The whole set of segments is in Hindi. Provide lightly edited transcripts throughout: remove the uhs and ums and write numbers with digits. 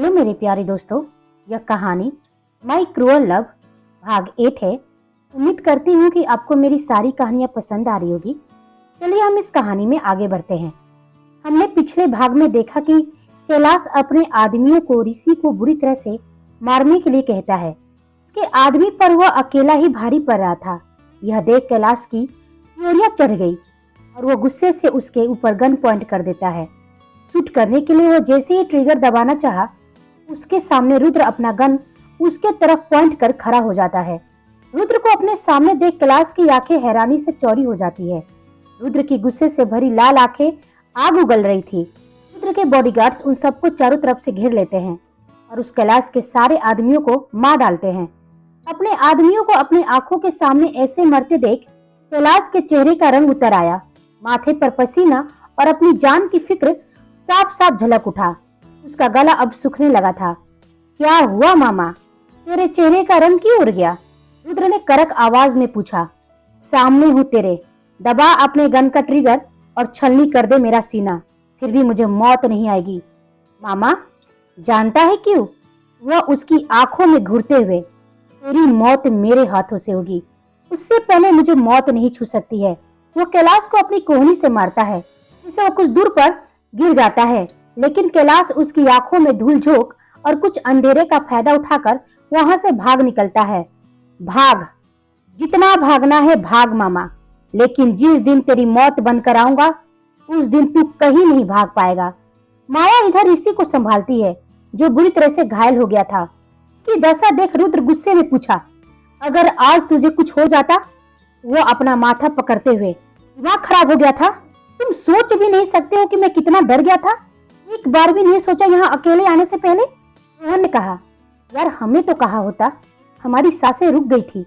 हेलो मेरे प्यारे दोस्तों, यह कहानी माई क्रूअल लव भाग 8 है। उम्मीद करती हूँ कि आपको मेरी सारी कहानियाँ पसंद आ रही होगी। चलिए हम इस कहानी में आगे बढ़ते हैं। हमने पिछले भाग में देखा कि कैलाश अपने आदमियों को ऋषि को बुरी तरह से मारने के लिए कहता है। उसके आदमी पर वह अकेला ही भारी पड़ रहा था। यह देख कैलाश की फ्यूरिया चढ़ गई और वह गुस्से से उसके ऊपर गन पॉइंट कर देता है। शूट करने के लिए वह जैसे ही ट्रिगर दबाना चाहा, उसके सामने रुद्र अपना गन उसके तरफ पॉइंट कर खड़ा हो जाता है। रुद्र को अपने सामने देख कैलाश की आंखें हैरानी से चौड़ी हो जाती है। रुद्र की गुस्से से भरी लाल आंखें आग उगल रही थी। रुद्र के बॉडीगार्ड्स उन सबको चारों तरफ से घेर लेते हैं और उस कैलाश के सारे आदमियों को मार डालते हैं। अपने आदमियों को अपनी आंखों के सामने ऐसे मरते देख कैलाश के चेहरे का रंग उतर आया। माथे पर पसीना और अपनी जान की फिक्र साफ साफ झलक उठा। उसका गला अब सूखने लगा था। क्या हुआ मामा, तेरे चेहरे का रंग क्यों उड़ गया? रुद्र ने कड़क आवाज में पूछा। सामने हूँ तेरे, दबा अपने गन का ट्रिगर और छलनी कर दे मेरा सीना, फिर भी मुझे मौत नहीं आएगी। मामा, जानता है क्यों? वह उसकी आंखों में घूरते हुए, तेरी मौत मेरे हाथों से होगी, उससे पहले मुझे मौत नहीं छू सकती है। वो कैलाश को अपनी कोहनी से मारता है, जिससे वो कुछ दूर पर गिर जाता है, लेकिन कैलाश उसकी आंखों में धूल झोंक और कुछ अंधेरे का फायदा उठाकर वहां से भाग निकलता है। भाग, जितना भागना है भाग मामा, लेकिन जिस दिन तेरी मौत बनकर आऊंगा उस दिन तू कहीं नहीं भाग पाएगा। माया इधर ऋषि को संभालती है, जो बुरी तरह से घायल हो गया था। उसकी दशा देख रुद्र गुस्से में पूछा, अगर आज तुझे कुछ हो जाता? वो अपना माथा पकड़ते हुए, दिमाग खराब हो गया था? तुम सोच भी नहीं सकते हो कि मैं कितना डर गया था। एक बार भी नहीं सोचा यहाँ अकेले आने से पहले? रोहन ने कहा, यार हमें तो कहा होता, हमारी सांसें रुक गई थी।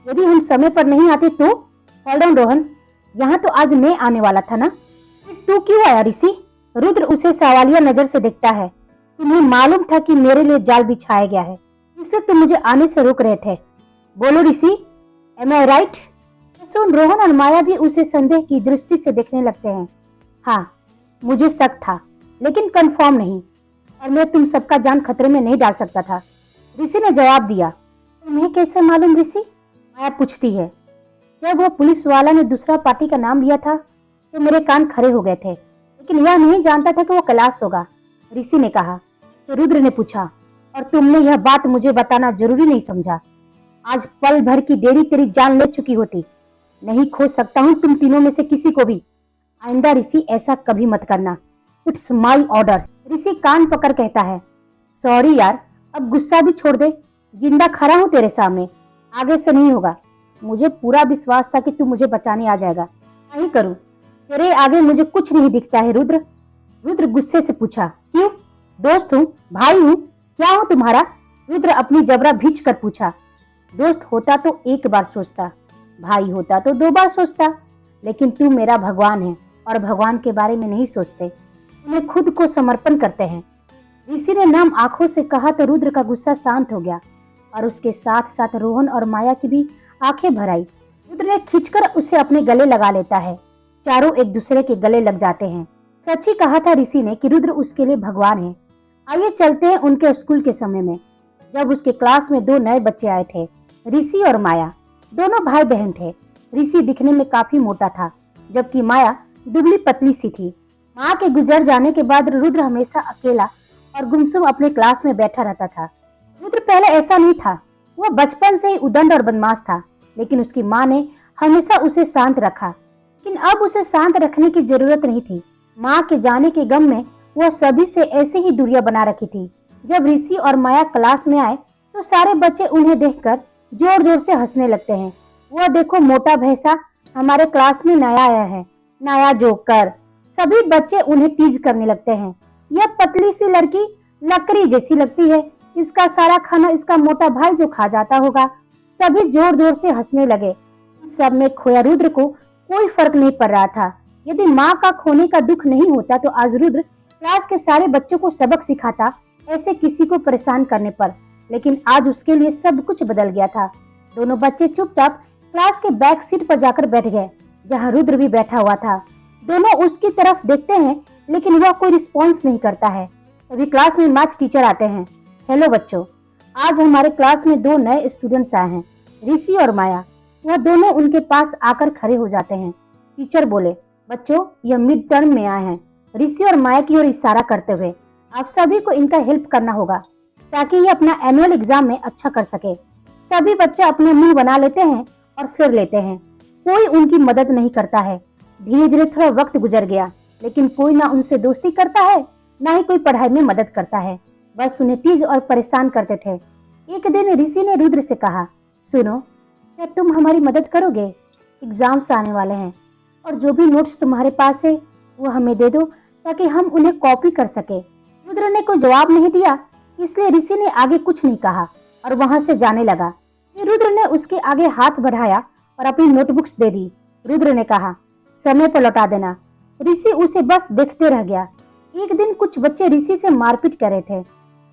यदि हम समय पर नहीं आते तो? होल्ड ऑन रोहन, यहाँ तो आज मैं आने वाला था ना, फिर तू क्यों आया ऋषि? रुद्र उसे सवालिया नजर से देखता है। तुम्हें मालूम था कि मेरे लिए जाल बिछाया गया है, इसलिए तुम मुझे आने से रोक रहे थे। बोलो ऋषि, एम आई राइट? सुन, रोहन और माया भी उसे संदेह की दृष्टि से देखने लगते हैं। हाँ, मुझे शक था, लेकिन कंफर्म नहीं, और मैं तुम सबका जान खतरे में नहीं डाल सकता था, ऋषि ने जवाब दिया। तुम्हें कैसे मालूम ऋषि? माया पूछती है। जब वो पुलिस वाला ने दूसरा पार्टी का नाम लिया था तो मेरे कान खड़े हो गए थे, लेकिन यह नहीं जानता था कि वो कैलाश होगा, ऋषि ने कहा। तो रुद्र ने पूछा, और तुमने यह बात मुझे बताना जरूरी नहीं समझा? आज पल भर की देरी तेरी जान ले चुकी होती। नहीं खोज सकता हूँ तुम तीनों में से किसी को भी। आइंदा ऋषि ऐसा कभी मत करना, इट्स माई ऑर्डर। ऋषि कान पकड़ कहता है, सॉरी यार, अब गुस्सा भी छोड़ दे, जिंदा खड़ा हूँ तेरे सामने, आगे से नहीं होगा। मुझे पूरा विश्वास था कि तू मुझे बचाने आ जाएगा। क्या ही करूँ, तेरे आगे मुझे कुछ नहीं दिखता है रुद्र। रुद्र गुस्से से पूछा, क्यों? दोस्त हूँ, भाई हूँ, क्या हूँ तुम्हारा? रुद्र अपनी जबरा भींच कर पूछा। दोस्त होता तो एक बार सोचता, भाई होता तो 2 बार सोचता, लेकिन तू मेरा भगवान है और भगवान के बारे में नहीं सोचते, तुम्हें खुद को समर्पण करते हैं। ऋषि ने नम आंखों से कहा तो रुद्र का गुस्सा शांत हो गया और उसके साथ साथ रोहन और माया की भी आंखें भर आई। रुद्र ने खींचकर उसे अपने गले लगा लेता है। चारों एक दूसरे के गले लग जाते हैं। सच ही कहा था ऋषि ने कि रुद्र उसके लिए भगवान है। आइए चलते हैं उनके स्कूल के समय में, जब उसके क्लास में 2 नए बच्चे आए थे, ऋषि और माया। दोनों भाई बहन थे। ऋषि दिखने में काफी मोटा था, जबकि माया दुबली पतली सी थी। माँ के गुजर जाने के बाद रुद्र हमेशा अकेला और गुमसुम अपने क्लास में बैठा रहता था। रुद्र पहले ऐसा नहीं था, वह बचपन से ही उदंड और बदमाश था, लेकिन उसकी माँ ने हमेशा उसे शांत रखा। लेकिन अब उसे शांत रखने की जरूरत नहीं थी। माँ के जाने के गम में वह सभी से ऐसे ही दूरियां बना रखी थी। जब ऋषि और माया क्लास में आए तो सारे बच्चे उन्हें देखकर जोर जोर से हंसने लगते हैं। वह देखो, मोटा भैंसा हमारे क्लास में नया आया है, नया जोकर। सभी बच्चे उन्हें टीज करने लगते हैं। यह पतली सी लड़की लकड़ी जैसी लगती है, इसका सारा खाना इसका मोटा भाई जो खा जाता होगा। सभी जोर जोर से हंसने लगे। सब में खोया रुद्र को कोई फर्क नहीं पड़ रहा था। यदि माँ का खोने का दुख नहीं होता तो आज रुद्र क्लास के सारे बच्चों को सबक सिखाता, ऐसे किसी को परेशान करने पर। लेकिन आज उसके लिए सब कुछ बदल गया था। दोनों बच्चे चुपचाप क्लास के बैक सीट पर जाकर बैठ गए, जहाँ रुद्र भी बैठा हुआ था। दोनों उसकी तरफ देखते हैं, लेकिन वह कोई रिस्पॉन्स नहीं करता है। तभी क्लास में मैथ टीचर आते हैं। हेलो बच्चों, आज हमारे क्लास में 2 नए स्टूडेंट्स आए हैं, ऋषि और माया। वह दोनों उनके पास आकर खड़े हो जाते हैं। टीचर बोले, बच्चों यह मिड टर्म में आए हैं। ऋषि और माया की ओर इशारा करते हुए, आप सभी को इनका हेल्प करना होगा ताकि ये अपना एनुअल एग्जाम में अच्छा कर सके। सभी बच्चे अपने मुंह बना लेते हैं और फिर लेते हैं। कोई उनकी मदद नहीं करता है। धीरे धीरे थोड़ा वक्त गुजर गया, लेकिन कोई ना उनसे दोस्ती करता है, ना ही कोई पढ़ाई में मदद करता है। बस उन्हें टीज और परेशान करते थे। एक दिन ऋषि ने रुद्र से कहा, सुनो, क्या तुम हमारी मदद करोगे? एग्जाम्स आने वाले हैं और जो भी नोट्स तुम्हारे पास है वो हमें दे दो ताकि हम उन्हें कॉपी कर सके। रुद्र ने कोई जवाब नहीं दिया, इसलिए ऋषि ने आगे कुछ नहीं कहा और वहां से जाने लगा। फिर रुद्र ने उसके आगे हाथ बढ़ाया और अपनी नोटबुक्स दे दी। रुद्र ने कहा, समय पर लौटा देना। ऋषि उसे बस देखते रह गया। एक दिन कुछ बच्चे ऋषि से मारपीट कर रहे थे।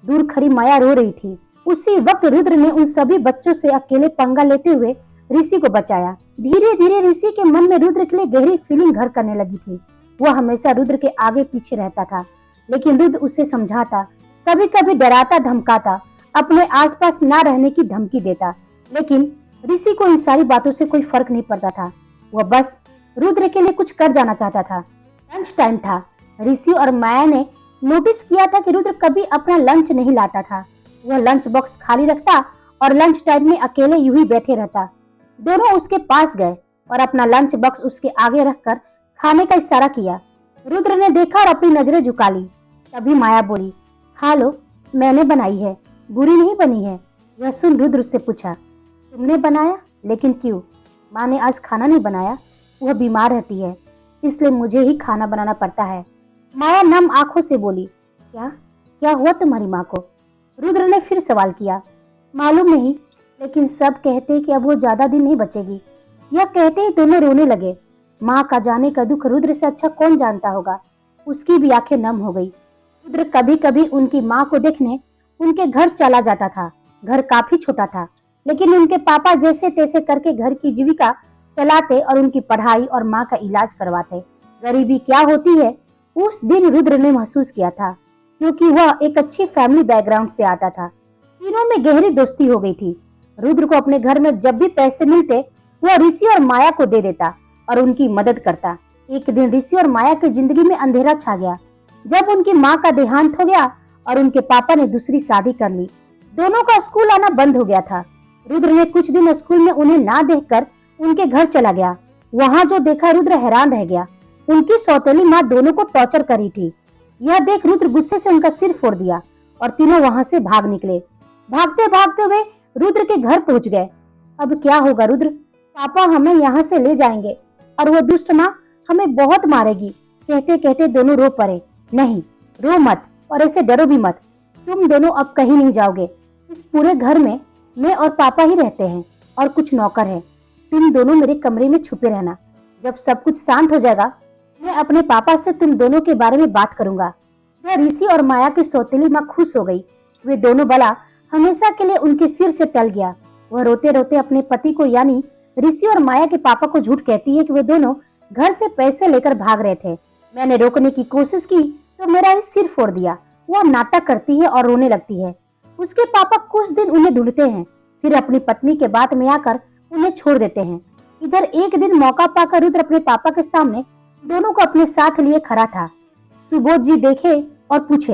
दूर खड़ी माया रो रही थी। उसी वक्त रुद्र ने उन सभी बच्चों से अकेले पंगा लेते हुए ऋषि को बचाया। धीरे धीरे ऋषि के मन में रुद्र के लिए गहरी फीलिंग घर करने लगी थी। वह हमेशा रुद्र के आगे पीछे रहता था, लेकिन रुद्र उसे समझाता, कभी कभी डराता धमकाता, अपने आसपास ना रहने की धमकी देता। लेकिन ऋषि को इन सारी बातों से कोई फर्क नहीं पड़ता था। वह बस रुद्र के लिए कुछ कर जाना चाहता था। लंच टाइम था। ऋषि और माया ने नोटिस किया था कि रुद्र कभी अपना लंच नहीं लाता था। वह लंच बॉक्स खाली रखता और लंच टाइम में अकेले यूं ही बैठे रहता। दोनों उसके पास गए और अपना लंच बॉक्स उसके आगे रखकर खाने का इशारा किया। रुद्र ने देखा और अपनी नजरें झुका ली। तभी माया बोली, खा लो, मैंने बनाई है, बुरी नहीं बनी है। यह सुन रुद्र उससे पूछा, तुमने बनाया? लेकिन क्यों? माँ ने आज खाना नहीं बनाया, वह बीमार रहती है, इसलिए मुझे ही खाना बनाना पड़ता है। माया नम आंखों से बोली, क्या क्या हुआ तुम्हारी माँ को? रुद्र ने फिर सवाल किया, मालूम नहीं, लेकिन सब कहते कि अब वो ज्यादा दिन नहीं बचेगी। यह कहते ही दोनों रोने लगे। माँ का जाने का दुख रुद्र से अच्छा कौन जानता होगा। उसकी भी आंखें नम हो गई। रुद्र कभी कभी उनकी माँ को देखने उनके घर चला जाता था। घर काफी छोटा था, लेकिन उनके पापा जैसे तैसे करके घर की जीविका चलाते और उनकी पढ़ाई और माँ का इलाज करवाते। गरीबी क्या होती है उस दिन रुद्र ने महसूस किया था, क्योंकि वह एक अच्छी फैमिली बैकग्राउंड से आता था। तीनों में गहरी दोस्ती हो गई थी। रुद्र को अपने घर में जब भी पैसे मिलते वह ऋषि और माया को दे देता और उनकी मदद करता। एक दिन ऋषि और माया की जिंदगी में अंधेरा छा गया जब उनकी माँ का देहांत हो गया और उनके पापा ने दूसरी शादी कर ली। दोनों का स्कूल आना बंद हो गया था। रुद्र ने कुछ दिन स्कूल में उन्हें ना देखकर उनके घर चला गया। वहाँ जो देखा रुद्र हैरान रह गया। उनकी सौतेली माँ दोनों को टॉर्चर करी थी। यह देख रुद्र गुस्से से उनका सिर फोड़ दिया और तीनों वहाँ से भाग निकले। भागते भागते हुए रुद्र के घर पहुँच गए। अब क्या होगा रुद्र? पापा हमें यहाँ से ले जाएंगे और वो दुष्ट माँ हमें बहुत मारेगी। कहते कहते दोनों रो पड़े। नहीं, रो मत और ऐसे डरो भी मत। तुम दोनों अब कहीं नहीं जाओगे। इस पूरे घर में मैं और पापा ही रहते हैं और कुछ नौकर है। तुम दोनों मेरे कमरे में छुपे रहना। जब सब कुछ शांत हो जाएगा मैं अपने पापा से तुम दोनों के बारे में बात करूंगा। यह ऋषि और माया की सौतेली माँ खुश हो गई। वे दोनों बला हमेशा के लिए उनके सिर से टल गया। वह रोते रोते अपने पति को यानी ऋषि और माया के पापा को झूठ कहती है कि वे दोनों घर से पैसे लेकर भाग रहे थे। मैंने रोकने की कोशिश की तो मेरा ही सिर फोड़ दिया। वह नाटक करती है और रोने लगती है। उसके पापा कुछ दिन उन्हें ढूंढते हैं, फिर अपनी पत्नी के बात में आकर उन्हें छोड़ देते हैं। इधर एक दिन मौका पाकर रुद्र अपने पापा के सामने दोनों को अपने साथ लिए खड़ा था। सुबोध जी देखे और पूछे,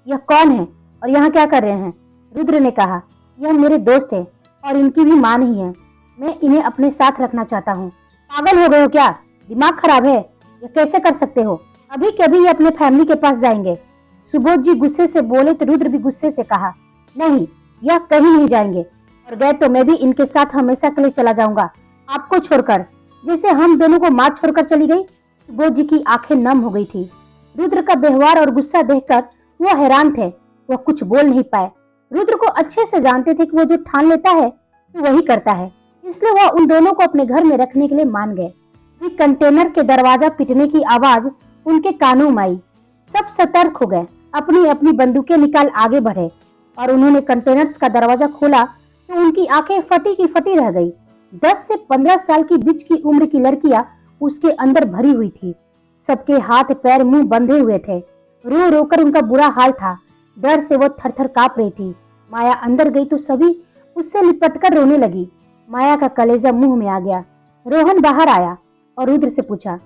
यह कौन है और यहाँ क्या कर रहे हैं? रुद्र ने कहा, यह मेरे दोस्त है और इनकी भी मां नहीं है। मैं इन्हें अपने साथ रखना चाहता हूँ। पागल हो गए हो क्या? दिमाग खराब है? यह कैसे कर सकते हो? अभी कभी ये अपने फैमिली के पास जाएंगे। सुबोध जी गुस्से से बोले तो रुद्र भी गुस्से से कहा, नहीं, यह कहीं नहीं जाएंगे और गए तो मैं भी इनके साथ हमेशा के लिए चला जाऊंगा, आपको छोड़कर, जैसे हम दोनों को माँ छोड़कर चली गई। सुबोध जी की आंखें नम हो गई थी। रुद्र का व्यवहार और गुस्सा देखकर वह हैरान थे। वह कुछ बोल नहीं पाए। रुद्र को अच्छे से जानते थे कि वो जो ठान लेता है तो वही करता है, इसलिए वह उन दोनों को अपने घर में रखने के लिए मान गए। फिर कंटेनर के दरवाजा पिटने की आवाज उनके कानों में आई। सब सतर्क हो गए, अपनी अपनी बंदूकें निकाल आगे बढ़े और उन्होंने कंटेनर्स का दरवाजा खोला तो उनकी आंखें फटी की फटी रह गई। 10 से 15 साल की बीच की उम्र की लड़कियां उसके अंदर भरी हुई थी। सबके हाथ पैर मुंह बंधे हुए थे। रो रो कर उनका बुरा हाल था। डर से वो थर थर कांप रही थी। माया अंदर गई तो सभी उससे लिपटकर रोने लगी। माया का कलेजा मुंह में आ गया। रोहन बाहर आया और रुद्र से पूछा,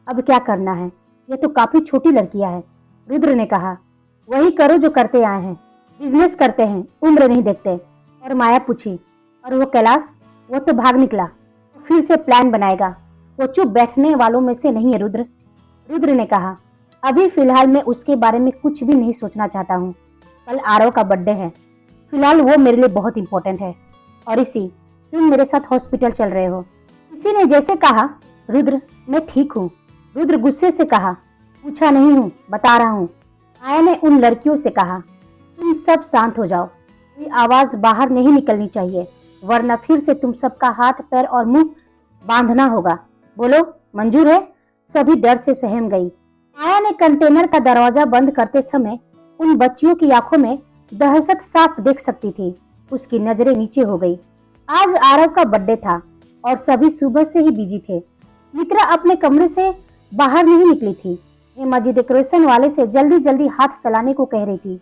अब क्या करना है? यह तो काफी छोटी लड़कियां है। रुद्र ने कहा, वही करो जो करते आए हैं, बिजनेस करते हैं, उम्र नहीं देखते। और माया पूछी, और वो कैलाश? वो तो भाग निकला, फिर से प्लान बनाएगा। वो चुप बैठने वालों में से नहीं है रुद्र। रुद्र ने कहा, अभी फिलहाल मैं उसके बारे में कुछ भी नहीं सोचना चाहता हूँ। कल आरव का बर्थडे है, फिलहाल वो मेरे लिए बहुत इंपॉर्टेंट है। और इसी तुम मेरे साथ हॉस्पिटल चल रहे हो। किसी ने जैसे कहा, रुद्र मैं ठीक हूँ। रुद्र गुस्से से कहा, पूछा नहीं हूँ, बता रहा हूँ। माया ने उन लड़कियों से कहा, तुम सब शांत हो जाओ, कोई आवाज बाहर नहीं निकलनी चाहिए, वरना फिर से तुम सबका हाथ पैर और मुंह बांधना होगा। बोलो, मंजूर है? सभी डर से सहम गई। माया ने कंटेनर का दरवाजा बंद करते समय उन बच्चियों की आंखों में दहशत साफ देख सकती थी। उसकी नजरें नीचे हो गई। आज आरव का बर्थडे था और सभी सुबह से ही बिजी थे। मित्रा अपने कमरे से बाहर नहीं निकली थी। हेमा जी डेकोरेशन वाले से जल्दी जल्दी हाथ चलाने को कह रही थी।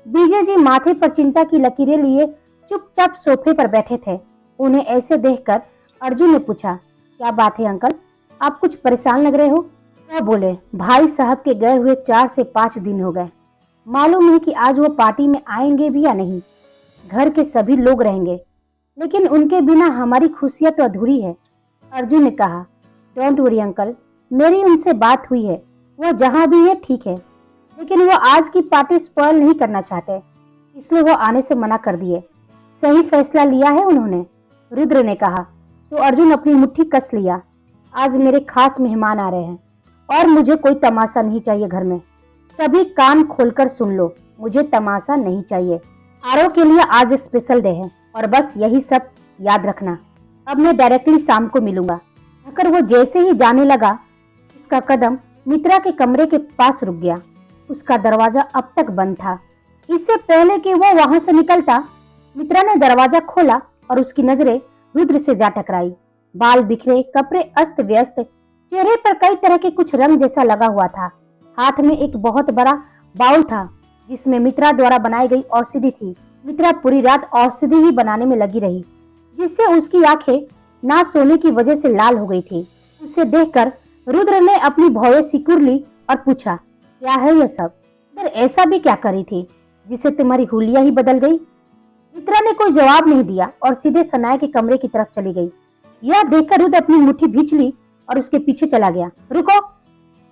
विजय जी माथे पर चिंता की लकीरें लिए चुपचाप सोफे पर बैठे थे। उन्हें ऐसे देखकर अर्जुन ने पूछा, क्या बात है अंकल, आप कुछ परेशान लग रहे हो? क्या बोले, भाई साहब के गए हुए 4 से 5 दिन हो गए। मालूम नहीं कि आज वो पार्टी में आएंगे भी या नहीं। घर के सभी लोग रहेंगे, लेकिन उनके बिना हमारी खुशियां तो अधूरी है। अर्जुन ने कहा, डोंट वरी अंकल, मेरी उनसे बात हुई है, वो जहाँ भी है ठीक है, लेकिन वो आज की पार्टी स्पॉइल नहीं करना चाहते, इसलिए वो आने से मना कर दिए। सही फैसला लिया है उन्होंने, रुद्र ने कहा। तो अर्जुन अपनी मुट्ठी कस लिया। आज मेरे खास मेहमान आ रहे हैं और मुझे कोई तमाशा नहीं चाहिए घर में। सभी कान खोलकर सुन लो, मुझे तमाशा नहीं चाहिए। आरव के लिए आज स्पेशल डे है और बस यही सब याद रखना। अब मैं डायरेक्टली शाम को मिलूंगा। अगर वो जैसे ही जाने लगा, उसका कदम मित्रा के कमरे के पास रुक गया। उसका दरवाजा अब तक बंद था। इससे पहले कि वो वहां से निकलता, मित्रा ने दरवाजा खोला और उसकी नजरें रुद्र से जा टकराई। बाल बिखरे, कपड़े अस्त व्यस्त, चेहरे पर कई तरह के कुछ रंग जैसा लगा हुआ था। हाथ में एक बहुत बड़ा बाउल था जिसमें मित्रा द्वारा बनाई गई औषधि थी। मित्रा पूरी रात औषधि ही बनाने में लगी रही, जिससे उसकी आंखें ना सोने की वजह से लाल हो गई थी। उसे देखकर रुद्र ने अपनी भौहें सिकुड़ ली और पूछा, क्या है यह सब? फिर ऐसा भी क्या करी थी जिससे तुम्हारी हुलिया ही बदल गई? मित्रा ने कोई जवाब नहीं दिया और सीधे सनाया के कमरे की तरफ चली गई। यह देखकर रुद्र अपनी मुट्ठी भींच ली और उसके पीछे चला गया। रुको!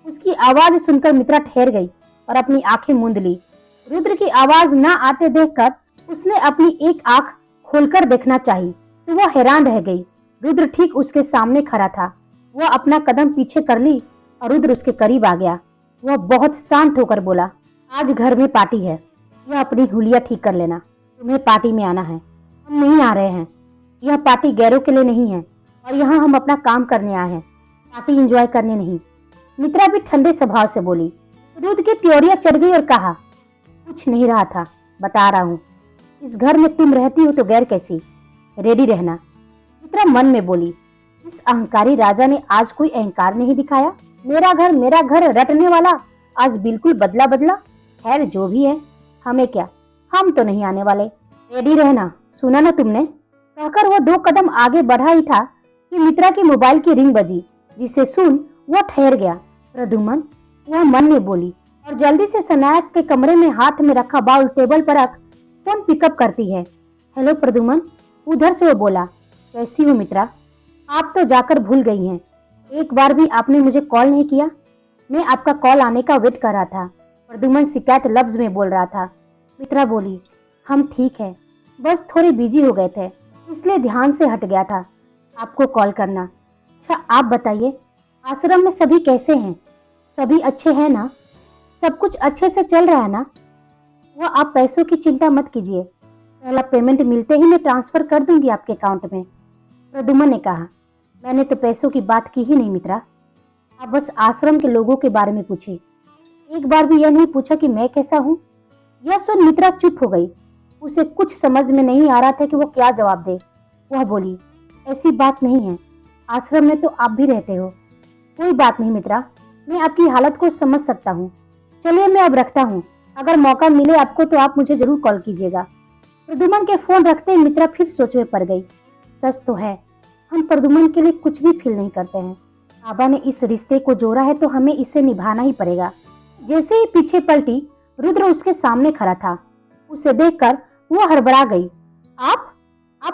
उसकी आवाज सुनकर मित्रा ठहर गई और अपनी आंखें मूंद ली। रुद्र की आवाज न आते देखकर उसने अपनी एक आंख खोलकर देखना चाही तो वह हैरान रह गई। रुद्र ठीक उसके सामने खड़ा था। वह अपना कदम पीछे कर ली और रुद्र उसके करीब आ गया। वह बहुत शांत होकर बोला, आज घर में पार्टी है, यह अपनी हुलिया ठीक कर लेना। तुम्हें पार्टी में आना है, हम नहीं आ रहे हैं। यह पार्टी गैरों के लिए नहीं है और यहाँ हम अपना काम करने आए हैं, पार्टी एंजॉय करने नहीं। मित्रा भी ठंडे स्वभाव से बोली। रुद्र की त्योरियां चढ़ गई और कहा, कुछ नहीं रहा था, बता रहा हूँ। इस घर में तुम रहती हो तो गैर कैसी? रेडी रहना। मित्रा मन में बोली, इस अहंकारी राजा ने आज कोई अहंकार नहीं दिखाया। मेरा घर रटने वाला आज बिल्कुल बदला बदला। खैर जो भी है, हमें क्या, हम तो नहीं आने वाले। रेडी रहना, सुना ना तुमने? कहकर वो 2 कदम आगे बढ़ा ही था कि मित्रा की मोबाइल की रिंग बजी, जिसे सुन वह ठहर गया। प्रद्युमन, वह मन में बोली और जल्दी से सनायक के कमरे में हाथ में रखा बाउल टेबल पर रख फोन पिकअप करती है। हेलो प्रद्युमन, उधर से वो बोला। कैसी हो मित्रा? आप तो जाकर भूल गई हैं, एक बार भी आपने मुझे कॉल नहीं किया। मैं आपका कॉल आने का वेट कर रहा था। प्रद्युमन शिकायत लफ्ज में बोल रहा था। मित्रा बोली, हम ठीक है, बस थोड़े बिजी हो गए थे, इसलिए ध्यान से हट गया था आपको कॉल करना। अच्छा आप बताइए, आश्रम में सभी कैसे हैं? सभी अच्छे हैं ना? सब कुछ अच्छे से चल रहा है ना? वह आप पैसों की चिंता मत कीजिए, पहला पेमेंट मिलते ही मैं ट्रांसफर कर दूंगी आपके अकाउंट में। प्रद्युमन ने कहा, मैंने तो पैसों की बात की ही नहीं मित्रा, आप बस आश्रम के लोगों के बारे में पूछे, एक बार भी यह नहीं पूछा कि मैं कैसा हूँ। यह सुन मित्रा चुप हो गई। उसे कुछ समझ में नहीं आ रहा था कि वो क्या जवाब दे। वह बोली, ऐसी बात नहीं है, आश्रम में तो आप भी रहते हो। कोई बात नहीं मित्रा, मैं आपकी हालत को समझ सकता हूँ। चलिए मैं अब रखता हूँ, अगर मौका मिले आपको तो आप मुझे जरूर कॉल कीजिएगा। प्रद्युमन के फोन रखते ही मित्रा फिर सोच में पड़ गई। सच तो है, हम प्रद्युमन के लिए कुछ भी फील नहीं करते हैं। बाबा ने इस रिश्ते को जोड़ा है तो हमें इसे निभाना ही पड़ेगा। जैसे ही पीछे पलटी, रुद्र उसके सामने खड़ा था। उसे देखकर वो हड़बड़ा गई। आप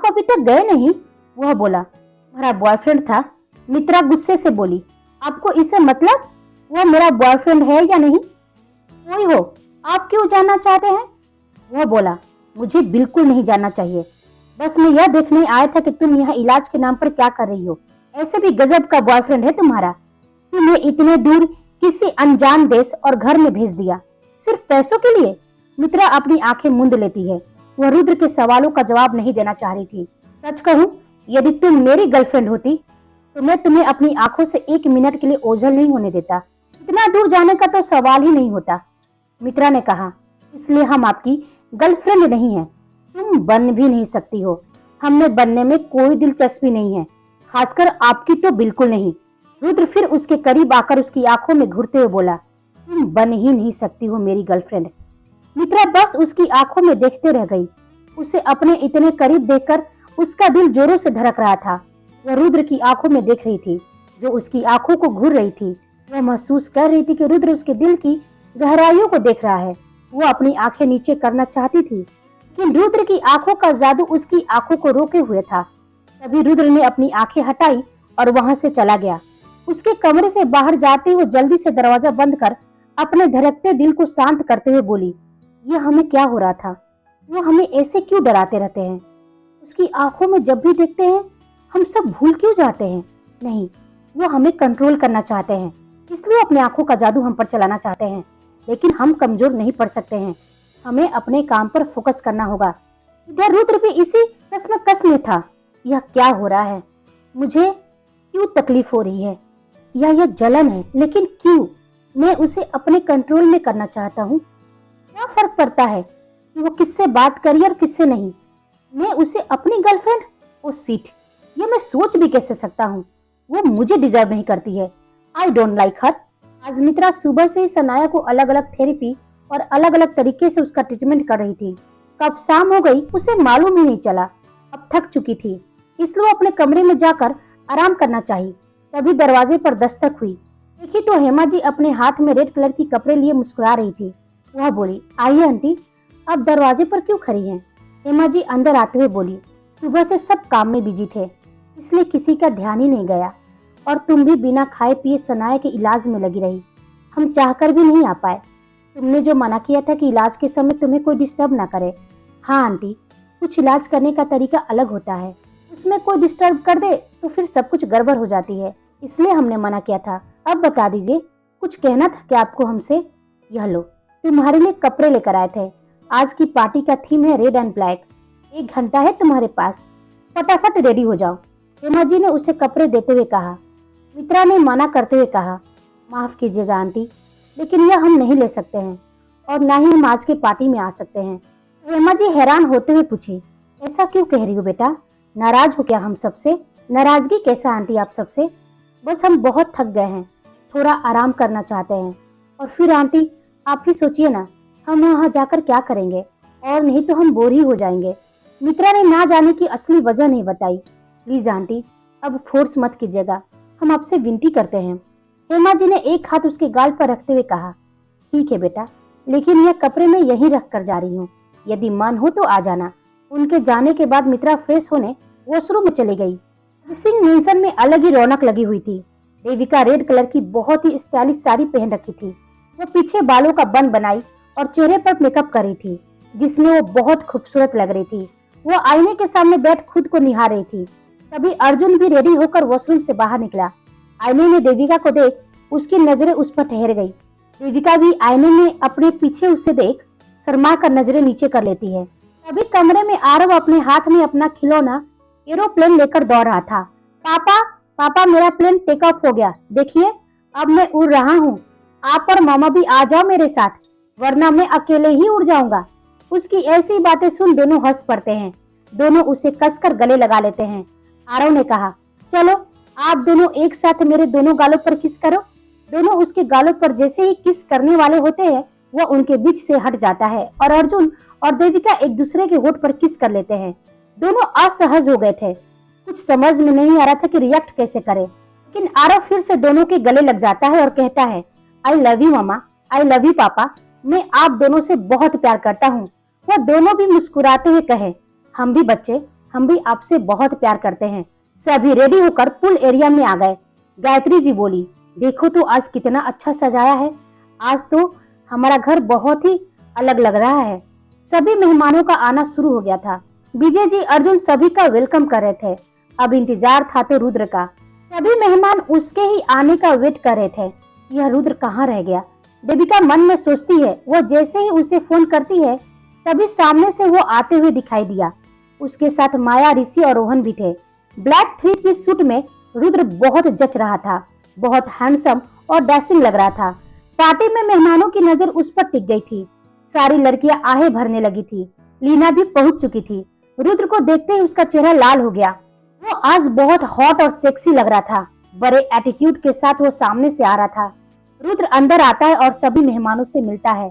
अभी तक गए नहीं? वह बोला। मेरा बॉयफ्रेंड था। मित्रा गुस्से से बोली। आपको इससे मतलब? वह मेरा बॉयफ्रेंड है या नहीं? कोई हो, आप क्यों जानना चाहते हैं? वह बोला। मुझे बिल्कुल नहीं जानना चाहिए। बस मैं यह देखने आया था कि तुम यहाँ इलाज के नाम पर क्या कर रही हो। ऐसे भी गजब का बॉयफ्रेंड है तुम्हारा। तुम्हें इतने दूर किसी अनजान देश और घर में भेज दिया सिर्फ पैसों के लिए। मित्रा अपनी आंखें मूंद लेती है। वह रुद्र के सवालों का जवाब नहीं देना चाह रही थी। सच कहूं, यदि तुम मेरी गर्लफ्रेंड होती तो मैं तुम्हें अपनी आंखों से 1 मिनट के लिए ओझल नहीं होने देता। इतना दूर जाने का तो सवाल ही नहीं होता। मित्रा ने कहा। इसलिए हम आपकी गर्लफ्रेंड नहीं है। तुम बन भी नहीं सकती हो। हमें बनने में कोई दिलचस्पी नहीं है, खासकर आपकी तो बिल्कुल नहीं। रुद्र फिर उसके करीब आकर उसकी आंखों में घुरते हुए बोला। तुम बन ही नहीं सकती हो मेरी गर्लफ्रेंड। मित्रा बस उसकी आंखों में देखते रह गई। उसे अपने इतने करीब देखकर उसका दिल जोरों से धड़क रहा था। वह रुद्र की आंखों में देख रही थी, जो उसकी आंखों को घूर रही थी। वह महसूस कर रही थी कि रुद्र उसके दिल की गहराइयों को देख रहा है। वो अपनी आंखें नीचे करना चाहती थी, लेकिन रुद्र की आंखों का जादू उसकी आंखों को रोके हुए था। तभी रुद्र ने अपनी आंखें हटाई और वहां से चला गया। उसके कमरे से बाहर जाते हुए जल्दी से दरवाजा बंद कर अपने धड़कते दिल को शांत करते हुए बोली। यह हमें क्या हो रहा था? वो हमें ऐसे क्यों डराते रहते हैं? उसकी आंखों में जब भी देखते हैं हम सब भूल क्यों जाते हैं? नहीं, वो हमें कंट्रोल करना चाहते हैं, इसलिए अपने आंखों का जादू हम पर चलाना चाहते हैं। लेकिन हम कमजोर नहीं पड़ सकते हैं। हमें अपने काम पर फोकस करना होगा। इधर रुद्र भी इसी कश्मकश में था। यह क्या हो रहा है? मुझे क्यों तकलीफ हो रही है? यह जलन है, लेकिन क्यों? मैं उसे अपने कंट्रोल में करना चाहता हूँ। क्या फर्क पड़ता है कि वो किससे बात करी और किससे नहीं? मैं उसे अपनी गर्लफ्रेंड? ओ सीट, ये मैं सोच भी कैसे सकता हूँ? वो मुझे डिजर्व नहीं करती है। आई डोंट लाइक हर। आज मित्रा सुबह से ही सनाया को अलग अलग थेरेपी और अलग अलग तरीके से उसका ट्रीटमेंट कर रही थी। कब शाम हो गई उसे मालूम ही नहीं चला। अब थक चुकी थी, इसलिए वो अपने कमरे में जाकर आराम करना चाहिए। तभी दरवाजे पर दस्तक हुई। देखी तो हेमा जी अपने हाथ में रेड कलर की कपड़े लिए मुस्कुरा रही थी। वह बोली, आइए आंटी, आप दरवाजे पर क्यों खड़ी हैं? हेमा जी अंदर आते हुए बोली, सुबह से सब काम में बिजी थे, इसलिए किसी का ध्यान ही नहीं गया। और तुम भी बिना खाए पिए सनाया के इलाज में लगी रही। हम चाहकर भी नहीं आ पाए। तुमने जो मना किया था कि इलाज के समय तुम्हें कोई डिस्टर्ब ना करे। हाँ आंटी, कुछ इलाज करने का तरीका अलग होता है, उसमें कोई डिस्टर्ब कर दे तो फिर सब कुछ गड़बड़ हो जाती है, इसलिए हमने मना किया था। अब बता दीजिए, कुछ कहना था क्या आपको हमसे? यह लो, तुम्हारे लिए कपड़े लेकर आए थे। आज की पार्टी का थीम है रेड एंड ब्लैक। 1 घंटा है तुम्हारे पास, फटाफट रेडी हो जाओ। हेमा जी ने उसे कपड़े देते हुए कहा। मित्रा ने मना करते हुए कहा, माफ कीजिएगा आंटी, लेकिन यह हम नहीं ले सकते हैं और ना ही हम आज के पार्टी में आ सकते हैं। हेमा जी हैरान होते हुए पूछी, ऐसा क्यों कह रही हो बेटा? नाराज हो क्या हम सबसे? नाराजगी कैसा आंटी आप सबसे? बस हम बहुत थक गए हैं, थोड़ा आराम करना चाहते हैं। और फिर आंटी आप ही सोचिए ना, हम वहाँ जाकर क्या करेंगे? और नहीं तो हम बोर ही हो जाएंगे। मित्रा ने ना जाने की असली वजह नहीं बताई। प्लीज आंटी, अब फोर्स मत कीजिएगा, हम आपसे विनती करते हैं। हेमा जी ने एक हाथ उसके गाल पर रखते हुए कहा, ठीक है बेटा, लेकिन यह कपड़े मैं यहीं रख कर जा रही हूँ, यदि मन हो तो आ जाना। उनके जाने के बाद मित्रा फ्रेश होने वॉशरूम में चली गई। सिंह मेंशन में अलग ही रौनक लगी हुई थी। देविका रेड कलर की बहुत ही स्टाइलिश साड़ी पहन रखी थी। वो पीछे बालों का बन बनाई और चेहरे पर मेकअप कर रही थी, जिसमें वो बहुत खूबसूरत लग रही थी। वो आईने के सामने बैठ खुद को निहार रही थी। तभी अर्जुन भी रेडी होकर वॉशरूम से बाहर निकला। आईने में देविका को देख उसकी नजरें उस पर ठहर गई। देविका भी आईने में अपने पीछे उसे देख शर्मा कर नजरें नीचे कर लेती है। तभी कमरे में आरव अपने हाथ में अपना खिलौना एरोप्लेन लेकर दौड़ रहा था। पापा पापा, मेरा प्लेन टेक ऑफ हो गया, देखिए अब मैं उड़ रहा हूँ। आप और मामा भी आ जाओ मेरे साथ, वरना मैं अकेले ही उड़ जाऊंगा। उसकी ऐसी बातें सुन दोनों हंस पड़ते हैं। दोनों उसे कसकर गले लगा लेते हैं। आरव ने कहा, चलो आप दोनों एक साथ मेरे दोनों गालों पर किस करो। दोनों उसके गालों पर जैसे ही किस करने वाले होते हैं, वह उनके बीच से हट जाता है और अर्जुन और देविका एक दूसरे के होठ पर किस कर लेते हैं। दोनों असहज हो गए थे। कुछ समझ में नहीं आ रहा था कि रिएक्ट कैसे करे, लेकिन आरव फिर से दोनों के गले लग जाता है और कहता है, I love you mama, I love you पापा, मैं आप दोनों से बहुत प्यार करता हूँ। वह दोनों भी मुस्कुराते हुए कहे, हम भी बच्चे, हम भी आपसे बहुत प्यार करते हैं। सभी रेडी होकर पूल एरिया में आ गए। गायत्री जी बोली, देखो तो आज कितना अच्छा सजाया है, आज तो हमारा घर बहुत ही अलग लग रहा है। सभी मेहमानों का आना शुरू हो गया था। विजय जी अर्जुन सभी का वेलकम कर रहे थे। अब इंतजार था तो रुद्र का। सभी मेहमान उसके ही आने का वेट कर रहे थे। यह रुद्र कहाँ रह गया, देविका मन में सोचती है। वो जैसे ही उसे फोन करती है तभी सामने से वो आते हुए दिखाई दिया। उसके साथ माया, ऋषि और रोहन भी थे। ब्लैक 3 पीस सूट में रुद्र बहुत जच रहा था, बहुत हैंडसम और डैशिंग लग रहा था। पार्टी में मेहमानों की नजर उस पर टिक गई थी। सारी लड़कियां आहें भरने लगी थी। लीना भी पहुंच चुकी थी। रुद्र को देखते ही उसका चेहरा लाल हो गया। वो आज बहुत हॉट और सेक्सी लग रहा था। बड़े एटीट्यूड के साथ वो सामने से आ रहा था। रुद्र अंदर आता है और सभी मेहमानों से मिलता है।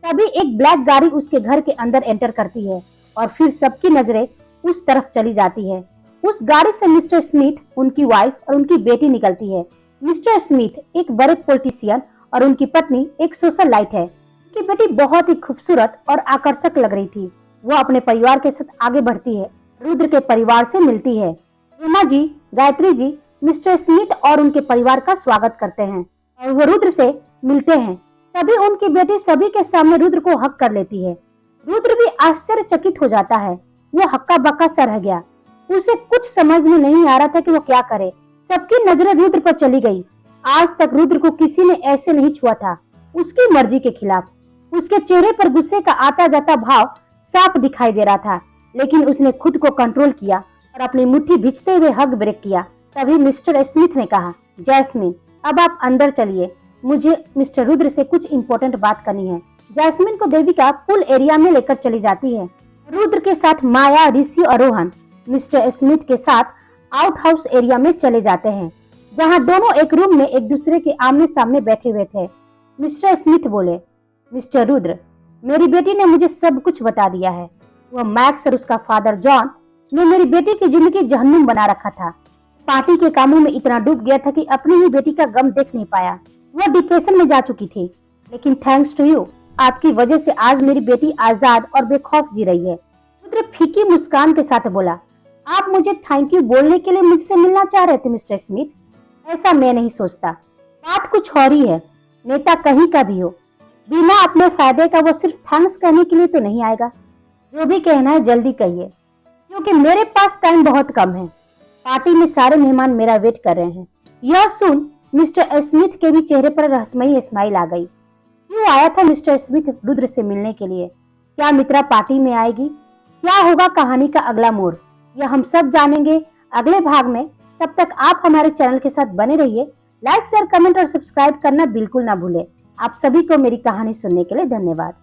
तभी एक ब्लैक गाड़ी उसके घर के अंदर एंटर करती है और फिर सबकी नजरें उस तरफ चली जाती है। उस गाड़ी से मिस्टर स्मिथ, उनकी वाइफ और उनकी बेटी निकलती है। मिस्टर स्मिथ एक बड़े पॉलिटिशियन और उनकी पत्नी एक सोशलाइट है। उनकी बेटी बहुत ही खूबसूरत और आकर्षक लग रही थी। वो अपने परिवार के साथ आगे बढ़ती है, रुद्र के परिवार से मिलती है। हेमा जी, गायत्री जी मिस्टर स्मिथ और उनके परिवार का स्वागत करते हैं और वो रुद्र से मिलते हैं। तभी उनकी बेटी सभी के सामने रुद्र को हक कर लेती है। रुद्र भी आश्चर्यचकित हो जाता है। वो हक्का बक्का सा रह गया। उसे कुछ समझ में नहीं आ रहा था कि वो क्या करे। सबकी नजरें रुद्र पर चली गई। आज तक रुद्र को किसी ने ऐसे नहीं छुआ था, उसकी मर्जी के खिलाफ। उसके चेहरे पर गुस्से का आता जाता भाव साफ दिखाई दे रहा था, लेकिन उसने खुद को कंट्रोल किया और अपनी मुट्ठी भिंचते हुए हग ब्रेक किया। तभी मिस्टर स्मिथ ने कहा, जैस्मिन अब आप अंदर चलिए, मुझे मिस्टर रुद्र से कुछ इम्पोर्टेंट बात करनी है। जैस्मिन को देविका पूल एरिया में लेकर चली जाती है। रुद्र के साथ माया, ऋषि और रोहन मिस्टर स्मिथ के साथ आउट हाउस एरिया में चले जाते हैं, जहां दोनों एक रूम में एक दूसरे के आमने सामने बैठे हुए थे। मिस्टर स्मिथ बोले, मिस्टर रुद्र, मेरी बेटी ने मुझे सब कुछ बता दिया है। वह मैक्स और उसका फादर जॉन ने मेरी बेटी की जिंदगी जहन्नुम बना रखा था। पार्टी के कामों में इतना डूब गया था कि अपनी ही बेटी का गम देख नहीं पाया। वह डिप्रेशन में जा चुकी थी, लेकिन थैंक्स टू यू, आपकी वजह से आज मेरी बेटी आजाद और बेखौफ जी रही है। रुद्र फीकी मुस्कान के साथ बोला, आप मुझे थैंक यू बोलने के लिए मुझसे मिलना चाह रहे थे मिस्टर स्मिथ? ऐसा मैं नहीं सोचता। बात कुछ और ही है। नेता कहीं का भी हो, बिना अपने फायदे का वो सिर्फ थैंक्स कहने के लिए तो नहीं आएगा। जो भी कहना है जल्दी कहिए, क्योंकि मेरे पास टाइम बहुत कम है। पार्टी में सारे मेहमान मेरा वेट कर रहे हैं। यह सुन मिस्टर स्मिथ के भी चेहरे पर रहस्यमयी स्माइल आ गई। क्यों आया था मिस्टर स्मिथ रुद्र से मिलने के लिए? क्या मित्रा पार्टी में आएगी? क्या होगा कहानी का अगला मोड़? यह हम सब जानेंगे अगले भाग में। तब तक आप हमारे चैनल के साथ बने रहिए। लाइक, शेयर, कमेंट और सब्सक्राइब करना बिल्कुल ना भूलें। आप सभी को मेरी कहानी सुनने के लिए धन्यवाद।